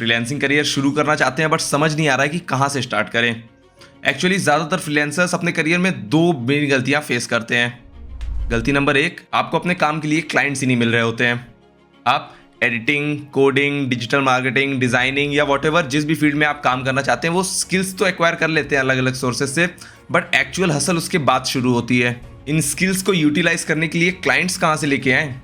Freelancing career शुरू करना चाहते हैं बट समझ नहीं आ रहा है कि कहाँ से स्टार्ट करें। एक्चुअली ज़्यादातर फ्रीलांसर्स अपने करियर में दो मेन गलतियाँ फेस करते हैं। गलती नंबर 1, आपको अपने काम के लिए क्लाइंट्स ही नहीं मिल रहे होते हैं। आप editing, coding, digital marketing, designing या वॉटेवर जिस भी फील्ड में आप काम करना चाहते हैं वो स्किल्स तो एक्वायर कर लेते हैं अलग अलग सोर्सेज से, बट एक्चुअल हसल उसके बाद शुरू होती है। इन स्किल्स को यूटिलाइज करने के लिए क्लाइंट्स कहाँ से लेके आएँ,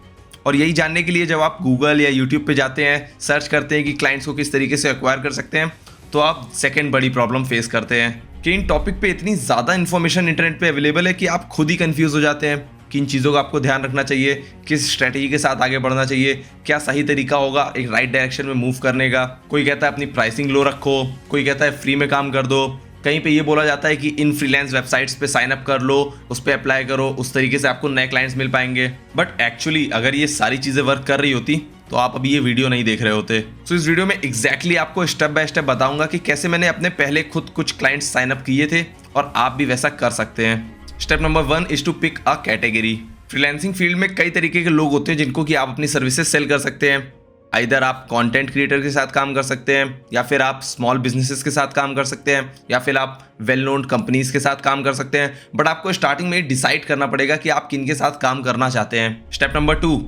और यही जानने के लिए जब आप गूगल या यूट्यूब पे जाते हैं, सर्च करते हैं कि क्लाइंट्स को किस तरीके से एक्वायर कर सकते हैं, तो आप सेकेंड बड़ी प्रॉब्लम फेस करते हैं कि इन टॉपिक पे इतनी ज़्यादा इन्फॉर्मेशन इंटरनेट पे अवेलेबल है कि आप खुद ही कंफ्यूज हो जाते हैं कि इन चीज़ों का आपको ध्यान रखना चाहिए, किस स्ट्रैटेजी के साथ आगे बढ़ना चाहिए, क्या सही तरीका होगा एक राइट डायरेक्शन में मूव करने का। कोई कहता है अपनी प्राइसिंग लो रखो, कोई कहता है फ्री में काम कर दो, कहीं पे ये बोला जाता है कि इन फ्रीलांस वेबसाइट्स पे साइन अप कर लो, उस पर अप्लाई करो, उस तरीके से आपको नए क्लाइंट्स मिल पाएंगे। बट एक्चुअली अगर ये सारी चीज़ें वर्क कर रही होती तो आप अभी ये वीडियो नहीं देख रहे होते। तो इस वीडियो में एग्जैक्टली आपको स्टेप बाय स्टेप बताऊंगा कि कैसे मैंने अपने पहले खुद कुछ क्लाइंट्स साइन अप किए थे और आप भी वैसा कर सकते हैं। Step number 1 is to pick a category. Freelancing field में कई तरीके के लोग होते हैं जिनको कि आप अपनी सर्विसेज सेल कर सकते हैं। इधर आप कंटेंट क्रिएटर के साथ काम कर सकते हैं, या फिर आप स्मॉल बिजनेसेस के साथ काम कर सकते हैं, या फिर आप वेल नोन कंपनीज के साथ काम कर सकते हैं। बट आपको स्टार्टिंग में डिसाइड करना पड़ेगा कि आप किन के साथ काम करना चाहते हैं। Step number 2,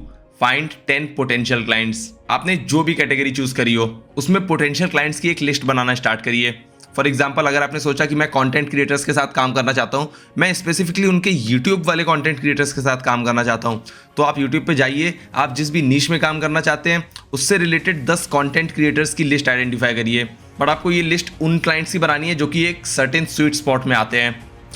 find 10 potential clients. आपने जो भी कैटेगरी चूज करी हो उसमें पोटेंशियल क्लाइंट्स की एक लिस्ट बनाना स्टार्ट करिए। फॉर एग्जाम्पल, अगर आपने सोचा कि मैं कंटेंट क्रिएटर्स के साथ काम करना चाहता हूँ, मैं स्पेसिफिकली उनके यूट्यूब वाले कंटेंट क्रिएटर्स के साथ काम करना चाहता हूँ, तो आप यूट्यूब पे जाइए, आप जिस भी नीश में काम करना चाहते हैं उससे रिलेटेड 10 कंटेंट क्रिएटर्स की लिस्ट आइडेंटिफाई करिए। बट आपको ये लिस्ट उन क्लाइंट्स की बनानी है जो कि एक सर्टेन स्वीट स्पॉट में आते हैं।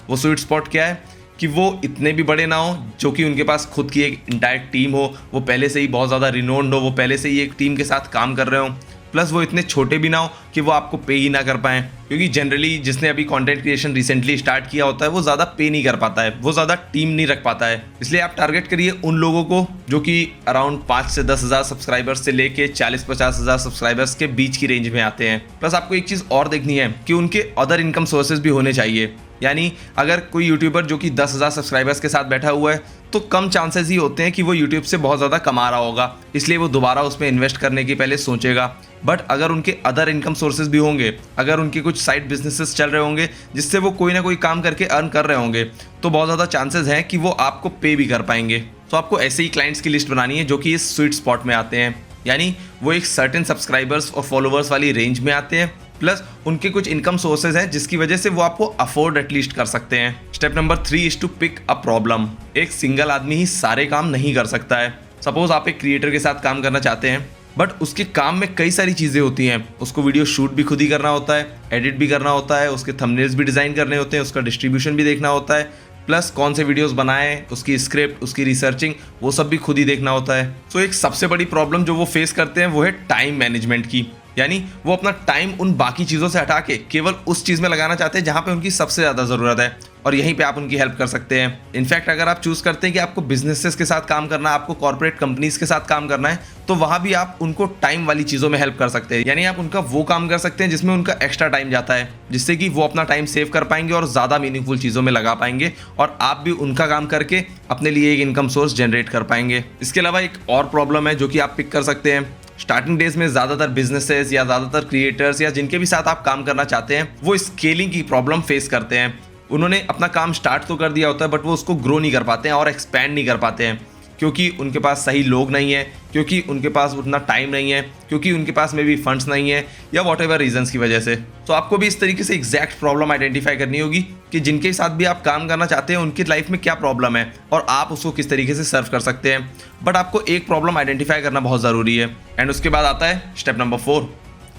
वो स्वीट स्पॉट क्या है कि वो इतने भी बड़े ना हो, जो कि उनके पास खुद की एक इंटायर टीम हो, वो पहले से ही बहुत ज़्यादा रिनोन्ड हो, वो पहले से ही एक टीम के साथ काम कर रहे हो, प्लस वो इतने छोटे भी ना हो कि वो आपको पे ही ना कर पाएँ। क्योंकि जनरली जिसने अभी कंटेंट क्रिएशन रिसेंटली स्टार्ट किया होता है वो ज़्यादा पे नहीं कर पाता है, वो ज़्यादा टीम नहीं रख पाता है। इसलिए आप टारगेट करिए उन लोगों को जो कि अराउंड 5 से 10 हज़ार सब्सक्राइबर्स से लेके 40-50 हज़ार सब्सक्राइबर्स के बीच की रेंज में आते हैं। प्लस आपको एक चीज़ और देखनी है कि उनके अदर इनकम सोर्सेज भी होने चाहिए। यानी अगर कोई यूट्यूबर जो कि 10,000 सब्सक्राइबर्स के साथ बैठा हुआ है तो कम चांसेस ही होते हैं कि वो यूट्यूब से बहुत ज़्यादा कमा रहा होगा, इसलिए वो दोबारा उसमें इन्वेस्ट करने की पहले सोचेगा। बट अगर उनके अदर इनकम सोर्सेज भी होंगे, अगर उनके कुछ साइड बिजनेसेस चल रहे होंगे जिससे वो कोई ना कोई काम करके अर्न कर रहे होंगे, तो बहुत ज़्यादा चांसेस हैं कि वो आपको पे भी कर पाएंगे। तो आपको ऐसे ही क्लाइंट्स की लिस्ट बनानी है जो कि इस स्वीट स्पॉट में आते हैं, यानी वो एक सर्टेन सब्सक्राइबर्स और फॉलोवर्स वाली रेंज में आते हैं, प्लस उनके कुछ इनकम सोर्सेज हैं जिसकी वजह से वो आपको अफोर्ड एटलीस्ट कर सकते हैं। Step number 3 is to pick a problem. एक सिंगल आदमी ही सारे काम नहीं कर सकता है। सपोज आप एक क्रिएटर के साथ काम करना चाहते हैं, बट उसके काम में कई सारी चीज़ें होती हैं। उसको वीडियो शूट भी खुद ही करना होता है, एडिट भी करना होता है, उसके थंबनेल्स भी डिज़ाइन करने होते हैं, उसका डिस्ट्रीब्यूशन भी देखना होता है, प्लस कौन से वीडियोस बनाएं, उसकी स्क्रिप्ट, उसकी रिसर्चिंग, वो सब भी खुद ही देखना होता है। तो एक सबसे बड़ी प्रॉब्लम जो वो फेस करते हैं वो है टाइम मैनेजमेंट की। यानी वो अपना टाइम उन बाकी चीज़ों से हटा के केवल उस चीज़ में लगाना चाहते हैं जहाँ पे उनकी सबसे ज़्यादा ज़रूरत है, और यहीं पे आप उनकी हेल्प कर सकते हैं। इनफैक्ट अगर आप चूज़ करते हैं कि आपको बिजनेसेस के साथ काम करना है, आपको कॉर्पोरेट कंपनीज के साथ काम करना है, तो वहाँ भी आप उनको टाइम वाली चीज़ों में हेल्प कर सकते हैं। यानी आप उनका वो काम कर सकते हैं जिसमें उनका एक्स्ट्रा टाइम जाता है, जिससे कि वो अपना टाइम सेव कर पाएंगे और ज़्यादा मीनिंगफुल चीज़ों में लगा पाएंगे, और आप भी उनका काम करके अपने लिए एक इनकम सोर्स जनरेट कर पाएंगे। इसके अलावा एक और प्रॉब्लम है जो कि आप पिक कर सकते हैं। स्टार्टिंग डेज में ज़्यादातर बिजनेसेस या ज़्यादातर क्रिएटर्स या जिनके भी साथ आप काम करना चाहते हैं वो स्केलिंग की प्रॉब्लम फेस करते हैं। उन्होंने अपना काम स्टार्ट तो कर दिया होता है बट वो उसको ग्रो नहीं कर पाते हैं और एक्सपैंड नहीं कर पाते हैं, क्योंकि उनके पास सही लोग नहीं है, क्योंकि उनके पास उतना टाइम नहीं है, क्योंकि उनके पास में भी फंड्स नहीं है, या वॉटेवर रीजंस की वजह से। तो आपको भी इस तरीके से एग्जैक्ट प्रॉब्लम आइडेंटिफाई करनी होगी कि जिनके साथ भी आप काम करना चाहते हैं उनकी लाइफ में क्या प्रॉब्लम है और आप उसको किस तरीके से सर्व कर सकते हैं। बट आपको एक प्रॉब्लम आइडेंटिफाई करना बहुत ज़रूरी है। एंड उसके बाद आता है step number 4,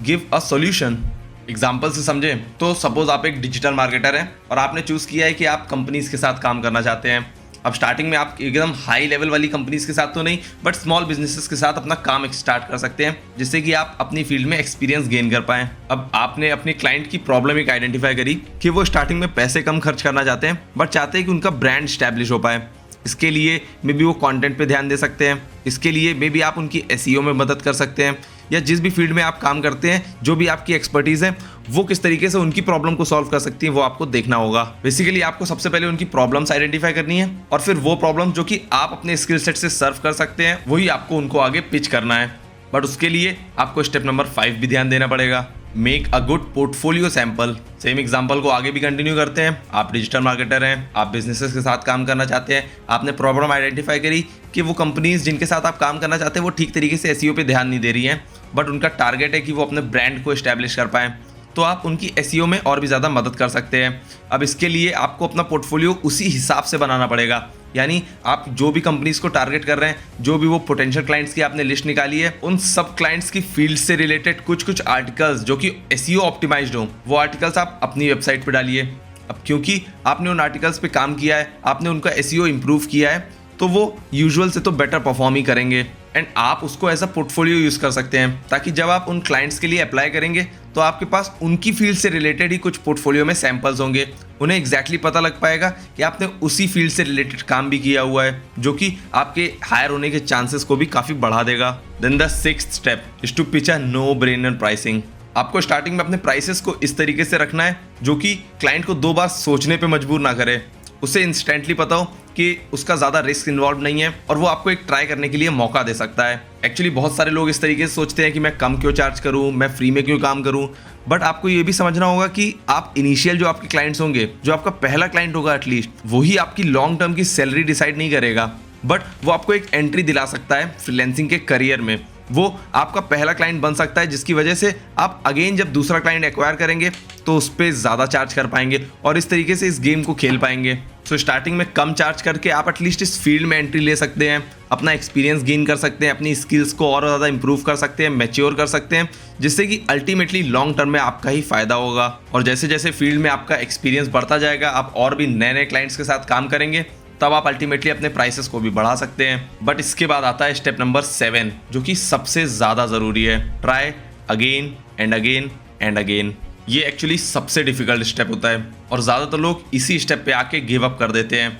give a solution. Example से समझें तो सपोज आप एक डिजिटल मार्केटर हैं और आपने चूज़ किया है कि आप कंपनीज के साथ काम करना चाहते हैं। अब स्टार्टिंग में आप एकदम हाई लेवल वाली कंपनीज के साथ तो नहीं, बट स्मॉल बिजनेसेस के साथ अपना काम स्टार्ट कर सकते हैं, जिससे कि आप अपनी फील्ड में एक्सपीरियंस गेन कर पाएं। अब आपने अपने क्लाइंट की प्रॉब्लम एक आइडेंटिफाई करी कि वो स्टार्टिंग में पैसे कम खर्च करना चाहते हैं, बट चाहते हैं कि उनका ब्रांड स्टैब्लिश हो पाए। इसके लिए मे बी वो कंटेंट पे ध्यान दे सकते हैं, इसके लिए मे बी आप उनकी एसईओ में मदद कर सकते हैं, या जिस भी फील्ड में आप काम करते हैं, जो भी आपकी एक्सपर्टीज़ है, वो किस तरीके से उनकी प्रॉब्लम को सॉल्व कर सकती है, वो आपको देखना होगा। बेसिकली आपको सबसे पहले उनकी प्रॉब्लम्स आइडेंटिफाई करनी है, और फिर वो प्रॉब्लम जो कि आप अपने स्किल सेट से सर्व कर सकते हैं, वही आपको उनको आगे पिच करना है। बट उसके लिए आपको स्टेप नंबर 5 भी ध्यान देना पड़ेगा। Make a good portfolio sample. Same example को आगे भी कंटिन्यू करते हैं। आप डिजिटल मार्केटर हैं, आप बिजनेसेस के साथ काम करना चाहते हैं, आपने प्रॉब्लम आइडेंटिफाई करी कि वो कंपनीज जिनके साथ आप काम करना चाहते हैं वो ठीक तरीके से एसईओ पे ध्यान नहीं दे रही हैं, बट उनका टारगेट है कि वो अपने ब्रांड को एस्टैब्लिश कर पाएँ, तो आप उनकी एसईओ में और भी ज़्यादा मदद कर सकते हैं। अब इसके लिए आपको अपना पोर्टफोलियो उसी हिसाब से बनाना पड़ेगा, यानी आप जो भी कंपनीज को टारगेट कर रहे हैं, जो भी वो पोटेंशियल क्लाइंट्स की आपने लिस्ट निकाली है, उन सब क्लाइंट्स की फील्ड से रिलेटेड कुछ आर्टिकल्स जो कि एसईओ ऑप्टिमाइज्ड हो, वो आर्टिकल्स आप अपनी वेबसाइट पे डालिए। अब क्योंकि आपने उन आर्टिकल्स पे काम किया है, आपने उनका एसईओ इंप्रूव किया है, तो वो यूजुअल से तो बेटर परफॉर्म ही करेंगे एंड आप उसको एज अ पोर्टफोलियो यूज़ कर सकते हैं, ताकि जब आप उन क्लाइंट्स के लिए अप्लाई करेंगे तो आपके पास उनकी फील्ड से रिलेटेड ही कुछ पोर्टफोलियो में सैंपल्स होंगे। उन्हें एग्जैक्टली पता लग पाएगा कि आपने उसी फील्ड से रिलेटेड काम भी किया हुआ है, जो कि आपके हायर होने के चांसेस को भी काफ़ी बढ़ा देगा। Then the 6th step is to pitch a no brainer pricing. आपको स्टार्टिंग में अपने प्राइसेस को इस तरीके से रखना है जो कि क्लाइंट को 2 बार सोचने पे मजबूर ना करे, उसे इंस्टेंटली पता हो कि उसका ज़्यादा रिस्क इन्वॉल्व नहीं है और वो आपको एक ट्राई करने के लिए मौका दे सकता है। एक्चुअली बहुत सारे लोग इस तरीके से सोचते हैं कि मैं कम क्यों चार्ज करूं, मैं फ्री में क्यों काम करूं, बट आपको ये भी समझना होगा कि आप इनिशियल जो आपके क्लाइंट्स होंगे, जो आपका पहला क्लाइंट होगा एटलीस्ट, वही आपकी लॉन्ग टर्म की सैलरी डिसाइड नहीं करेगा, बट वो आपको एक एंट्री दिला सकता है फ्रीलांसिंग के करियर में। वो आपका पहला क्लाइंट बन सकता है, जिसकी वजह से आप अगेन जब दूसरा क्लाइंट एक्वायर करेंगे तो उस पर ज़्यादा चार्ज कर पाएंगे और इस तरीके से इस गेम को खेल पाएंगे। सो स्टार्टिंग में कम चार्ज करके आप एटलीस्ट इस फील्ड में एंट्री ले सकते हैं, अपना एक्सपीरियंस गेन कर सकते हैं, अपनी स्किल्स को और ज़्यादा इंप्रूव कर सकते हैं, मैच्योर कर सकते हैं, जिससे कि अल्टीमेटली लॉन्ग टर्म में आपका ही फायदा होगा। और जैसे जैसे फील्ड में आपका एक्सपीरियंस बढ़ता जाएगा, आप और भी नए नए क्लाइंट्स के साथ काम करेंगे, तब आप अल्टीमेटली अपने प्राइसेस को भी बढ़ा सकते हैं। बट इसके बाद आता है स्टेप नंबर 7, जो कि सबसे ज़्यादा ज़रूरी है। Try again and again and again. ये एक्चुअली सबसे डिफिकल्ट स्टेप होता है और ज़्यादातर लोग इसी स्टेप पे आके गिव अप कर देते हैं।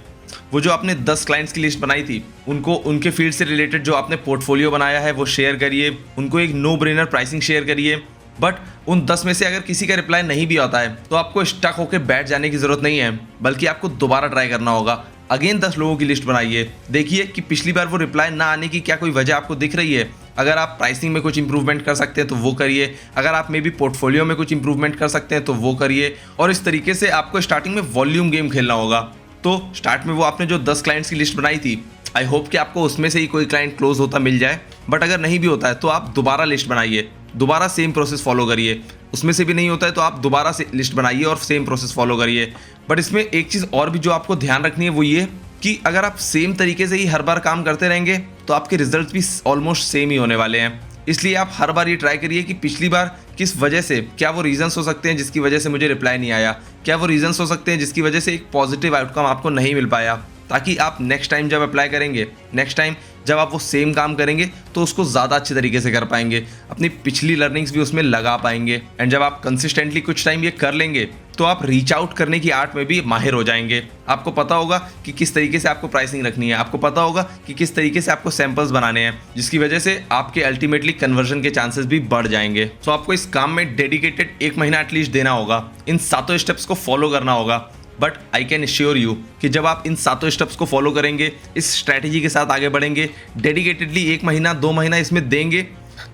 वो जो आपने 10 क्लाइंट्स की लिस्ट बनाई थी, उनको उनके फील्ड से रिलेटेड जो आपने पोर्टफोलियो बनाया है वो शेयर करिए, उनको एक नो ब्रेनर प्राइसिंग शेयर करिए। बट उन 10 में से अगर किसी का रिप्लाई नहीं भी आता है तो आपको स्टक होकर बैठ जाने की ज़रूरत नहीं है, बल्कि आपको दोबारा ट्राई करना होगा। अगेन 10 लोगों की लिस्ट बनाइए, देखिए कि पिछली बार वो रिप्लाई ना आने की क्या कोई वजह आपको दिख रही है। अगर आप प्राइसिंग में कुछ इंप्रूवमेंट कर सकते हैं तो वो करिए, अगर आप मे बी पोर्टफोलियो में कुछ इंप्रूवमेंट कर सकते हैं तो वो करिए। और इस तरीके से आपको स्टार्टिंग में वॉल्यूम गेम खेलना होगा। तो स्टार्ट में वो आपने जो 10 क्लाइंट्स की लिस्ट बनाई थी, आई होप कि आपको उसमें से ही कोई क्लाइंट क्लोज होता मिल जाए, बट अगर नहीं भी होता है तो आप दोबारा लिस्ट बनाइए, दोबारा सेम प्रोसेस फॉलो करिए। उसमें से भी नहीं होता है तो आप दोबारा से लिस्ट बनाइए और सेम प्रोसेस फॉलो करिए। बट इसमें एक चीज़ और भी जो आपको ध्यान रखनी है वो ये कि अगर आप सेम तरीके से ही हर बार काम करते रहेंगे तो आपके रिजल्ट भी ऑलमोस्ट सेम ही होने वाले हैं। इसलिए आप हर बार ये ट्राई करिए कि पिछली बार किस वजह से, क्या वो रीजंस हो सकते हैं जिसकी वजह से मुझे रिप्लाई नहीं आया, क्या वो रीजंस हो सकते हैं जिसकी वजह से एक पॉजिटिव आउटकम आपको नहीं मिल पाया, ताकि आप नेक्स्ट टाइम जब अप्लाई करेंगे, नेक्स्ट टाइम जब आप वो सेम काम करेंगे तो उसको ज़्यादा अच्छे तरीके से कर पाएंगे, अपनी पिछली लर्निंग्स भी उसमें लगा पाएंगे। एंड जब आप कंसिस्टेंटली कुछ टाइम ये कर लेंगे तो आप रीच आउट करने की आर्ट में भी माहिर हो जाएंगे। आपको पता होगा कि किस तरीके से आपको प्राइसिंग रखनी है, आपको पता होगा कि किस तरीके से आपको सैंपल्स बनाने हैं, जिसकी वजह से आपके अल्टीमेटली कन्वर्जन के चांसेस भी बढ़ जाएंगे। सो आपको इस काम में डेडिकेटेड 1 महीना एटलीस्ट देना होगा, इन 7 स्टेप्स को फॉलो करना होगा। But I can assure you कि जब आप इन 7 स्टेप्स को फॉलो करेंगे, इस स्ट्रैटेजी के साथ आगे बढ़ेंगे, डेडिकेटेडली 1 महीना 2 महीना इसमें देंगे,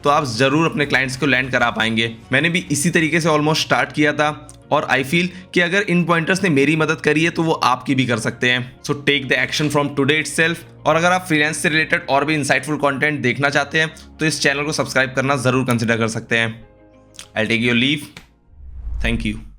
तो आप ज़रूर अपने क्लाइंट्स को लैंड करा पाएंगे। मैंने भी इसी तरीके से ऑलमोस्ट स्टार्ट किया था और आई फील कि अगर इन पॉइंटर्स ने मेरी मदद करी है तो वो आपकी भी कर सकते हैं। So take the action from today itself. और अगर आप फ्रीलांस से रिलेटेड और भी इंसाइटफुल कंटेंट देखना चाहते हैं तो इस चैनल को सब्सक्राइब करना ज़रूर कंसिडर कर सकते हैं। I take your leave. Thank you.